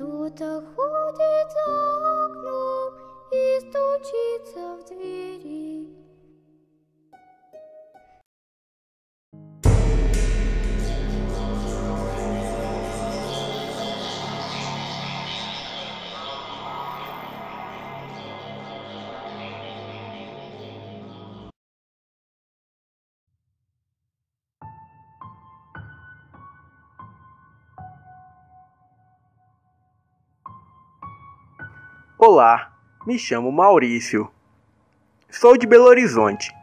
Кто-то ходит за окном и стучится в двери. Olá, me chamo Maurício. Sou de Belo Horizonte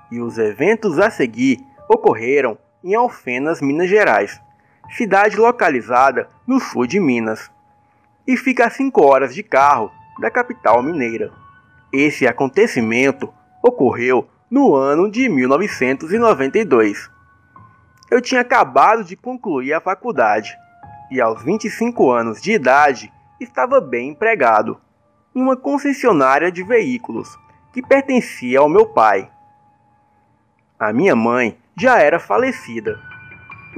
e os eventos a seguir ocorreram em Alfenas, Minas Gerais, cidade localizada no sul de Minas, e fica a 5 horas de carro da capital mineira. Esse acontecimento ocorreu no ano de 1992. Eu tinha acabado de concluir a faculdade e aos 25 anos de idade estava bem empregado em uma concessionária de veículos que pertencia ao meu pai. A minha mãe já era falecida,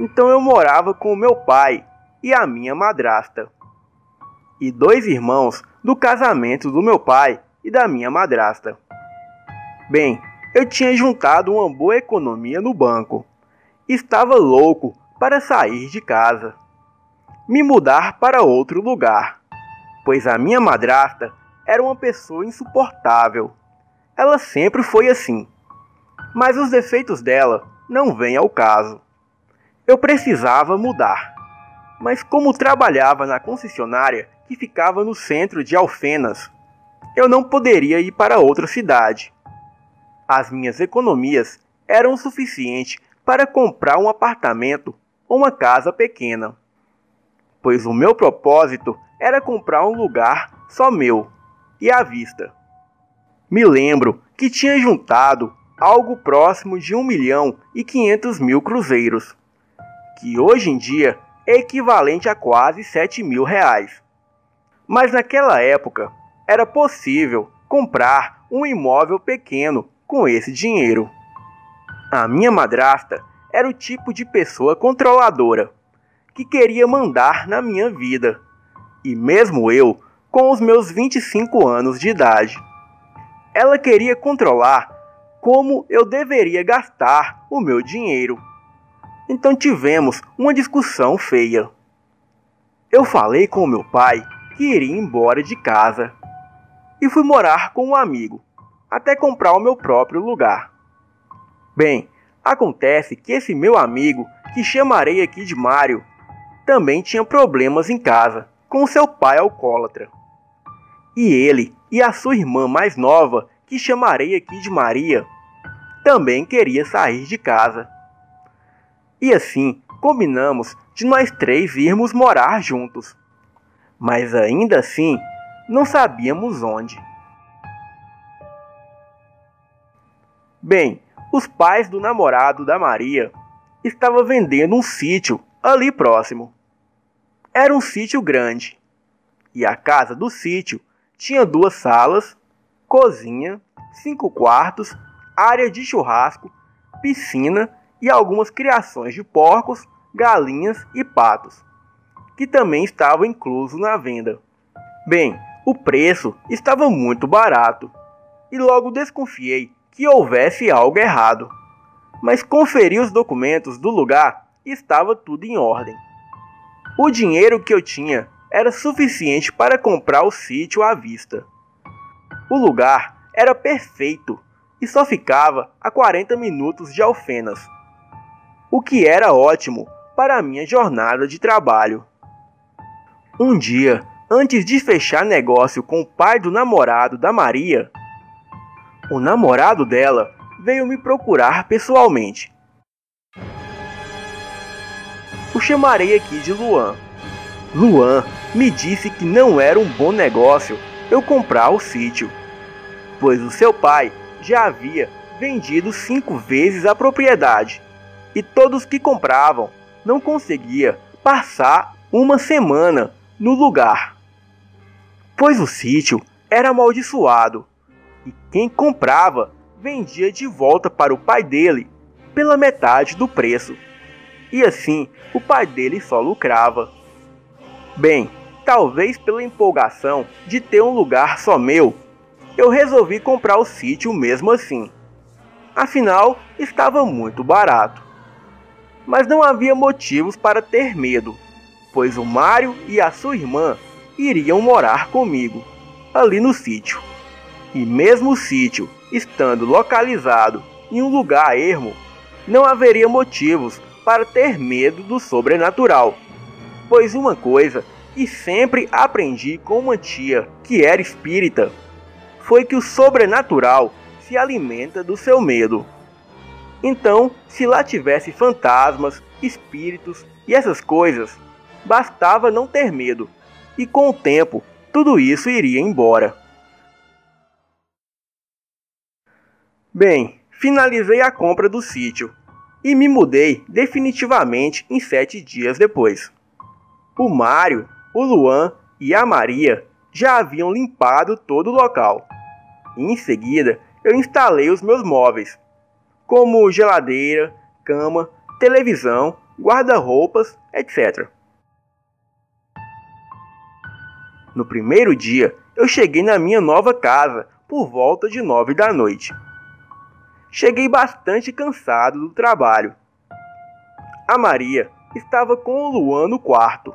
então eu morava com o meu pai e a minha madrasta, e 2 irmãos do casamento do meu pai e da minha madrasta. Bem, eu tinha juntado uma boa economia no banco. Estava louco para sair de casa, me mudar para outro lugar, pois a minha madrasta era uma pessoa insuportável. Ela sempre foi assim, mas os defeitos dela não vêm ao caso. Eu precisava mudar, mas como trabalhava na concessionária que ficava no centro de Alfenas, eu não poderia ir para outra cidade. As minhas economias eram o suficiente para comprar um apartamento ou uma casa pequena, pois o meu propósito era comprar um lugar só meu e à vista. Me lembro que tinha juntado algo próximo de 1.500.000 cruzeiros, que hoje em dia é equivalente a quase 7.000 reais. Mas naquela época era possível comprar um imóvel pequeno com esse dinheiro. A minha madrasta era o tipo de pessoa controladora, que queria mandar na minha vida, e mesmo eu, com os meus 25 anos de idade, ela queria controlar como eu deveria gastar o meu dinheiro. Então tivemos uma discussão feia. Eu falei com meu pai que iria embora de casa e fui morar com um amigo, até comprar o meu próprio lugar. Bem, acontece que esse meu amigo, que chamarei aqui de Mário, também tinha problemas em casa com seu pai alcoólatra. E ele e a sua irmã mais nova, que chamarei aqui de Maria, também queria sair de casa. E assim, combinamos de nós 3 irmos morar juntos. Mas ainda assim, não sabíamos onde. Bem, os pais do namorado da Maria estavam vendendo um sítio ali próximo. Era um sítio grande, e a casa do sítio tinha 2 salas, cozinha, 5 quartos, área de churrasco, piscina e algumas criações de porcos, galinhas e patos, que também estavam inclusos na venda. Bem, o preço estava muito barato, e logo desconfiei que houvesse algo errado, mas conferi os documentos do lugar e estava tudo em ordem. O dinheiro que eu tinha era suficiente para comprar o sítio à vista. O lugar era perfeito e só ficava a 40 minutos de Alfenas, o que era ótimo para a minha jornada de trabalho. Um dia, antes de fechar negócio com o pai do namorado da Maria, o namorado dela veio me procurar pessoalmente. O chamarei aqui de Luan. Luan me disse que não era um bom negócio eu comprar o sítio, pois o seu pai já havia vendido 5 vezes a propriedade, e todos que compravam não conseguiam passar uma semana no lugar, pois o sítio era amaldiçoado, e quem comprava vendia de volta para o pai dele pela metade do preço, e assim o pai dele só lucrava. Bem, talvez pela empolgação de ter um lugar só meu, eu resolvi comprar o sítio mesmo assim. Afinal, estava muito barato. Mas não havia motivos para ter medo, pois o Mário e a sua irmã iriam morar comigo, ali no sítio. E mesmo o sítio estando localizado em um lugar ermo, não haveria motivos para ter medo do sobrenatural, pois uma coisa que sempre aprendi com uma tia que era espírita foi que o sobrenatural se alimenta do seu medo. Então, se lá tivesse fantasmas, espíritos e essas coisas, bastava não ter medo, e com o tempo tudo isso iria embora. Bem, finalizei a compra do sítio e me mudei definitivamente em 7 dias depois. O Mário, o Luan e a Maria já haviam limpado todo o local. E em seguida eu instalei os meus móveis, como geladeira, cama, televisão, guarda-roupas, etc. No primeiro dia, eu cheguei na minha nova casa por volta de 9 da noite. Cheguei bastante cansado do trabalho. A Maria estava com o Luan no quarto.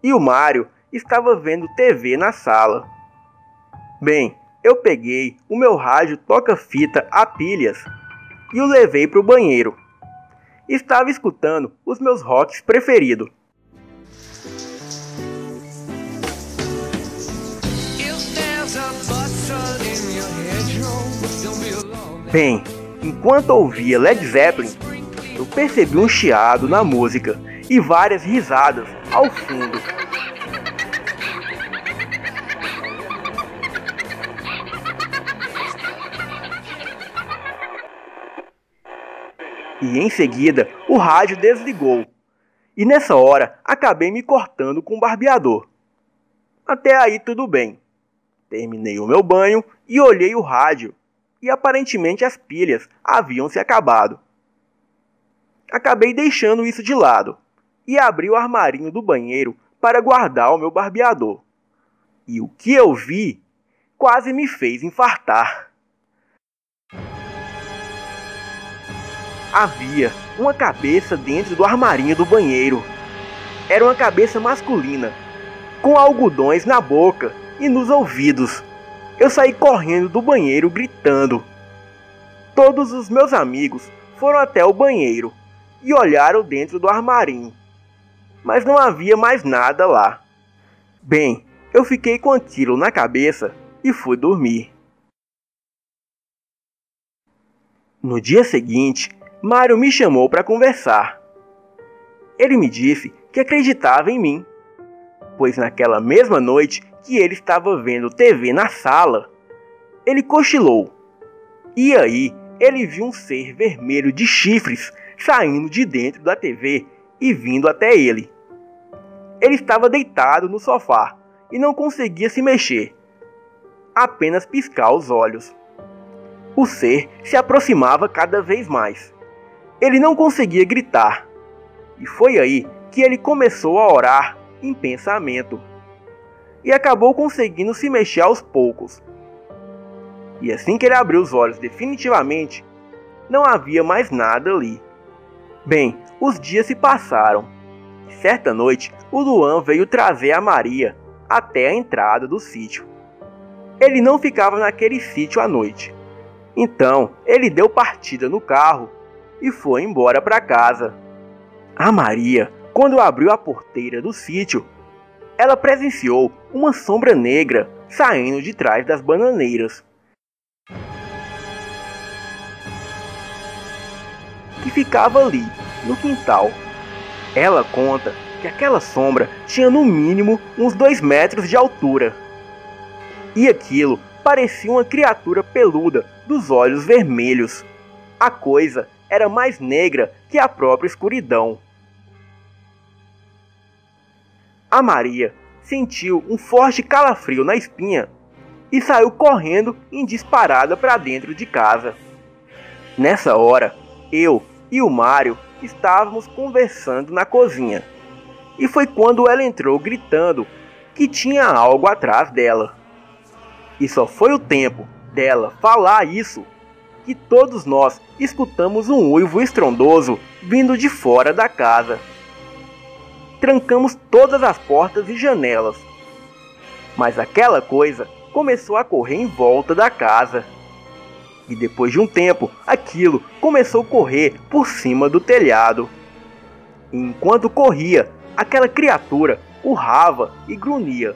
E o Mário estava vendo TV na sala. Bem, eu peguei o meu rádio toca-fita a pilhas e o levei para o banheiro. Estava escutando os meus rocks preferidos. Bem, enquanto ouvia Led Zeppelin, eu percebi um chiado na música e várias risadas ao fundo. E em seguida, o rádio desligou. E nessa hora, acabei me cortando com o barbeador. Até aí tudo bem. Terminei o meu banho e olhei o rádio. E aparentemente as pilhas haviam se acabado. Acabei deixando isso de lado e abri o armarinho do banheiro para guardar o meu barbeador. E o que eu vi quase me fez infartar. Havia uma cabeça dentro do armarinho do banheiro. Era uma cabeça masculina, com algodões na boca e nos ouvidos. Eu saí correndo do banheiro gritando. Todos os meus amigos foram até o banheiro e olharam dentro do armarinho, mas não havia mais nada lá. Bem, eu fiquei com aquilo na cabeça e fui dormir. No dia seguinte, Mário me chamou para conversar. Ele me disse que acreditava em mim, pois naquela mesma noite que ele estava vendo TV na sala, ele cochilou. E aí, ele viu um ser vermelho de chifres saindo de dentro da TV e vindo até ele. Ele estava deitado no sofá e não conseguia se mexer, apenas piscar os olhos. O ser se aproximava cada vez mais. Ele não conseguia gritar. E foi aí que ele começou a orar em pensamento. E acabou conseguindo se mexer aos poucos. E assim que ele abriu os olhos definitivamente, não havia mais nada ali. Bem, os dias se passaram. E certa noite, o Luan veio trazer a Maria até a entrada do sítio. Ele não ficava naquele sítio à noite. Então, ele deu partida no carro e foi embora para casa. A Maria, quando abriu a porteira do sítio, ela presenciou uma sombra negra saindo de trás das bananeiras, que ficava ali, no quintal. Ela conta que aquela sombra tinha no mínimo uns 2 metros de altura. E aquilo parecia uma criatura peluda dos olhos vermelhos. A coisa era mais negra que a própria escuridão. A Maria sentiu um forte calafrio na espinha e saiu correndo em disparada para dentro de casa. Nessa hora, eu e o Mário estávamos conversando na cozinha. e foi quando ela entrou gritando que tinha algo atrás dela. E só foi o tempo dela falar isso que todos nós escutamos um uivo estrondoso vindo de fora da casa. Trancamos todas as portas e janelas, mas aquela coisa começou a correr em volta da casa. E depois de um tempo, aquilo começou a correr por cima do telhado. E enquanto corria, aquela criatura urrava e grunhia.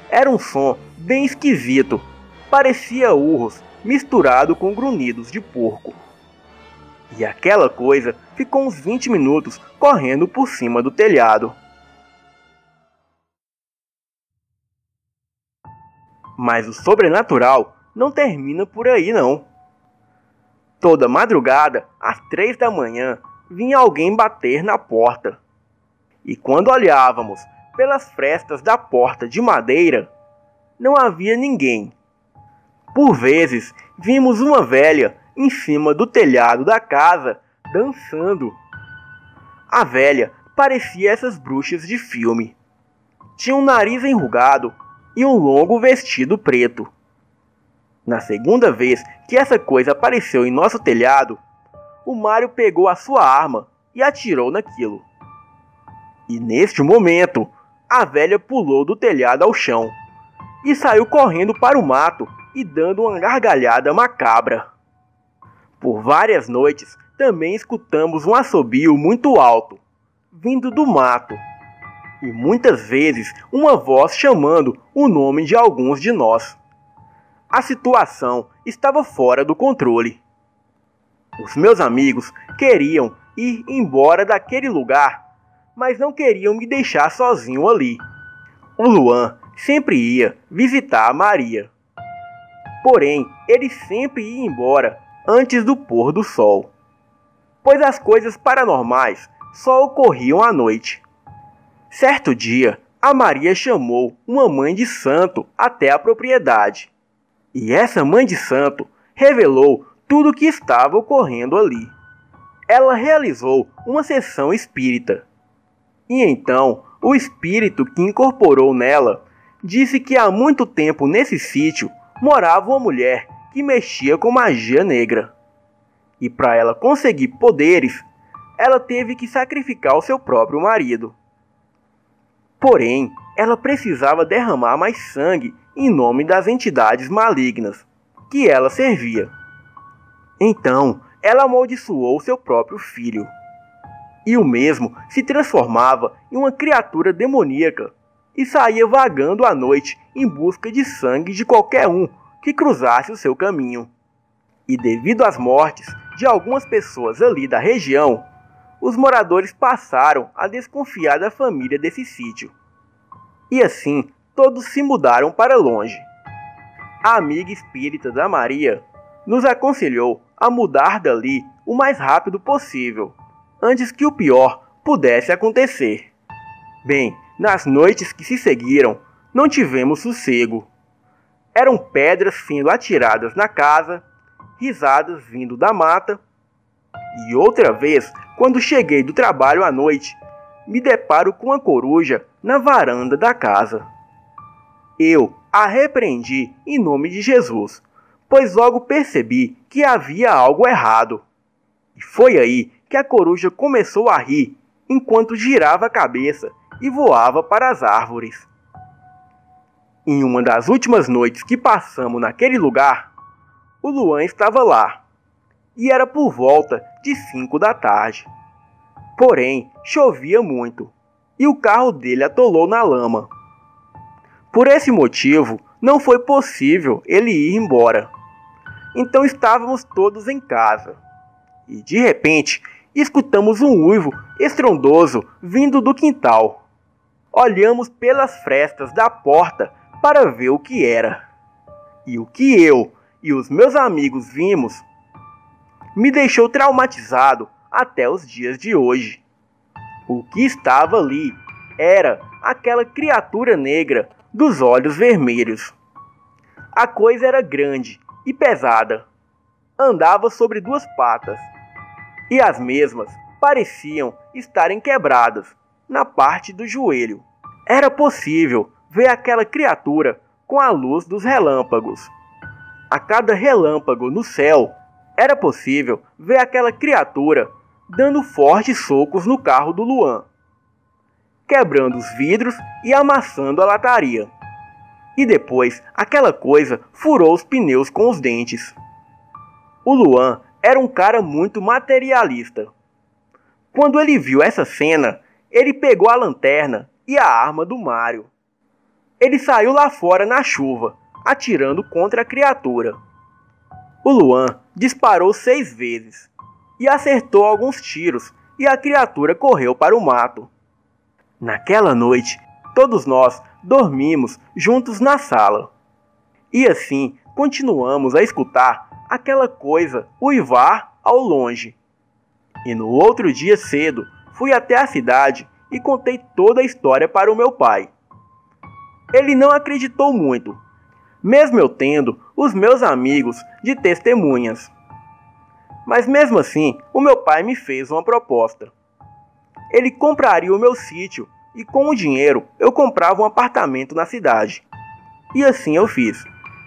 Era um som bem esquisito, parecia urros misturado com grunhidos de porco. E aquela coisa ficou uns 20 minutos correndo por cima do telhado. Mas o sobrenatural não termina por aí não. Toda madrugada, às 3 da manhã, vinha alguém bater na porta. E quando olhávamos pelas frestas da porta de madeira, não havia ninguém. Por vezes, vimos uma velha em cima do telhado da casa, dançando. A velha parecia essas bruxas de filme. Tinha um nariz enrugado e um longo vestido preto. Na segunda vez que essa coisa apareceu em nosso telhado, o Mário pegou a sua arma e atirou naquilo. E neste momento, a velha pulou do telhado ao chão e saiu correndo para o mato e dando uma gargalhada macabra. Por várias noites, também escutamos um assobio muito alto, vindo do mato, e muitas vezes uma voz chamando o nome de alguns de nós. A situação estava fora do controle. Os meus amigos queriam ir embora daquele lugar, mas não queriam me deixar sozinho ali. O Luan sempre ia visitar a Maria. Porém, ele sempre ia embora antes do pôr do sol, pois as coisas paranormais só ocorriam à noite. Certo dia, a Maria chamou uma mãe de santo até a propriedade. E essa mãe de santo revelou tudo o que estava ocorrendo ali. Ela realizou uma sessão espírita. E então, o espírito que incorporou nela disse que há muito tempo nesse sítio morava uma mulher que mexia com magia negra. E para ela conseguir poderes, ela teve que sacrificar o seu próprio marido. Porém, ela precisava derramar mais sangue em nome das entidades malignas que ela servia. Então, ela amaldiçoou seu próprio filho. E o mesmo se transformava em uma criatura demoníaca e saía vagando à noite em busca de sangue de qualquer um que cruzasse o seu caminho. E devido às mortes de algumas pessoas ali da região, os moradores passaram a desconfiar da família desse sítio. E assim, todos se mudaram para longe. A amiga espírita da Maria nos aconselhou a mudar dali o mais rápido possível, antes que o pior pudesse acontecer. Bem, nas noites que se seguiram, não tivemos sossego. Eram pedras sendo atiradas na casa, risadas vindo da mata, e outra vez, quando cheguei do trabalho à noite, me deparo com uma coruja na varanda da casa. Eu a repreendi em nome de Jesus, pois logo percebi que havia algo errado. E foi aí que a coruja começou a rir enquanto girava a cabeça e voava para as árvores. Em uma das últimas noites que passamos naquele lugar, o Luan estava lá, e era por volta de 5 da tarde. Porém, chovia muito, e o carro dele atolou na lama. Por esse motivo, não foi possível ele ir embora. Então estávamos todos em casa, e de repente, escutamos um uivo estrondoso vindo do quintal. Olhamos pelas frestas da porta para ver o que era. E o que eu e os meus amigos vimos me deixou traumatizado até os dias de hoje. O que estava ali era aquela criatura negra dos olhos vermelhos. A coisa era grande e pesada. Andava sobre 2 patas, e as mesmas pareciam estarem quebradas, na parte do joelho. Era possível ver aquela criatura com a luz dos relâmpagos. A cada relâmpago no céu, era possível ver aquela criatura dando fortes socos no carro do Luan, quebrando os vidros e amassando a lataria. E depois, aquela coisa furou os pneus com os dentes. O Luan era um cara muito materialista. Quando ele viu essa cena, ele pegou a lanterna e a arma do Mário. Ele saiu lá fora na chuva, atirando contra a criatura. O Luan disparou 6 vezes e acertou alguns tiros, e a criatura correu para o mato. Naquela noite, todos nós dormimos juntos na sala. E assim continuamos a escutar aquela coisa uivar ao longe. E no outro dia cedo, fui até a cidade e contei toda a história para o meu pai. Ele não acreditou muito, mesmo eu tendo os meus amigos de testemunhas. Mas mesmo assim, o meu pai me fez uma proposta. Ele compraria o meu sítio e com o dinheiro eu comprava um apartamento na cidade. E assim eu fiz.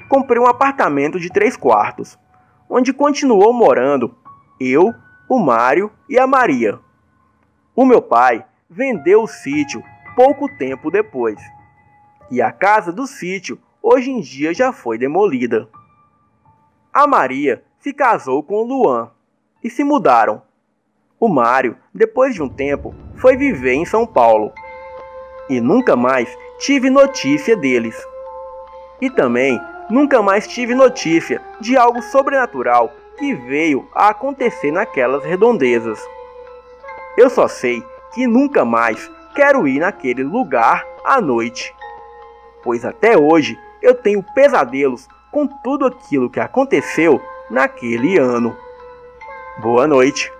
Comprei um apartamento de 3 quartos, onde continuou morando eu, o Mário e a Maria. O meu pai vendeu o sítio pouco tempo depois. E a casa do sítio hoje em dia já foi demolida. A Maria se casou com o Luan e se mudaram. O Mário, depois de um tempo, foi viver em São Paulo. E nunca mais tive notícia deles. E também nunca mais tive notícia de algo sobrenatural que veio a acontecer naquelas redondezas. Eu só sei que nunca mais quero ir naquele lugar à noite, pois até hoje eu tenho pesadelos com tudo aquilo que aconteceu naquele ano. Boa noite.